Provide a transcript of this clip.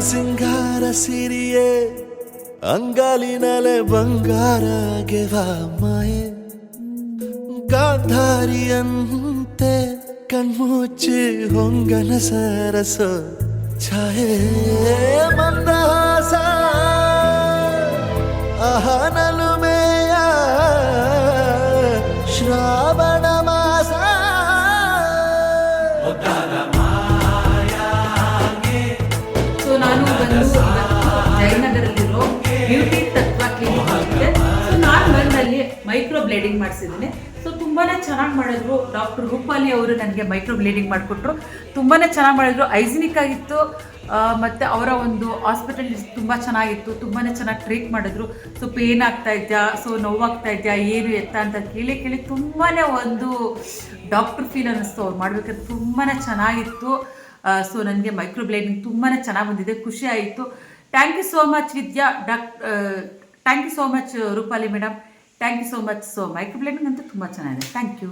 ಸಿಂಗಾರ ಸಿರಿಯೇ ಅಂಗಾಲಿನಲೆ ಬಂಗಾರ ಗೆವ ಮಾಯೆ ಗಾಂಧಾರಿಯಂತೆ ಕಣ್ಮುಚ್ಚಿ ಹೊಂಗನ ಸರಸ ಛಾಯೆ ಮಂದಹಾಸ ಅಹನಲುಮೆಯ ಶ್ರಾವಣ ಮಾಸ ಸೊ ನಾನು ಬಂದು ಜಯನಗರಲ್ಲಿರೋ ಬ್ಯೂಟಿ ತತ್ವ ಕ್ಲಿನಿಕ್ ಆಗಿದೆ. ಸೊ ನಾನು ಬಂದಲ್ಲಿ ಮೈಕ್ರೋ ಬ್ಲೇಡಿಂಗ್ ಮಾಡಿಸಿದ್ದೀನಿ. ಸೊ ತುಂಬಾ ಚೆನ್ನಾಗಿ ಮಾಡಿದ್ರು. ಡಾಕ್ಟರ್ ರೂಪಾಲಿ ಅವರು ನನಗೆ ಮೈಕ್ರೋ ಬ್ಲೇಡಿಂಗ್ ಮಾಡಿಕೊಟ್ರು. ತುಂಬಾ ಚೆನ್ನಾಗಿ ಮಾಡಿದ್ರು, ಹೈಜಿನಿಕ್ ಆಗಿತ್ತು. ಮತ್ತು ಅವರ ಒಂದು ಹಾಸ್ಪಿಟಲ್ ತುಂಬ ಚೆನ್ನಾಗಿತ್ತು, ತುಂಬಾ ಚೆನ್ನಾಗಿ ಟ್ರೀಟ್ ಮಾಡಿದ್ರು. ಸೊ ಪೇನ್ ಆಗ್ತಾ ಇದೆಯಾ, ಸೊ ನೋವಾಗ್ತಾ ಇದೆಯಾ, ಏನು ಎತ್ತ ಅಂತ ಕೇಳಿ ತುಂಬಾ ಒಂದು ಡಾಕ್ಟರ್ ಫೀಲ್ ಅನ್ನಿಸ್ತು. ಅವ್ರು ಮಾಡಬೇಕಾದ್ರೆ ತುಂಬಾ ಚೆನ್ನಾಗಿತ್ತು. ಸೊ ನನಗೆ ಮೈಕ್ರೋ ಬ್ಲೇಡಿಂಗ್ ತುಂಬಾ ಚೆನ್ನಾಗಿ ಬಂದಿದೆ, ಖುಷಿ ಆಯಿತು. Thank you so much Vidya thank you so much Rupali madam, thank you so much. So microblading ಅಂತೂ ತುಂಬ ಚೆನ್ನಾಗಿದೆ. Thank you.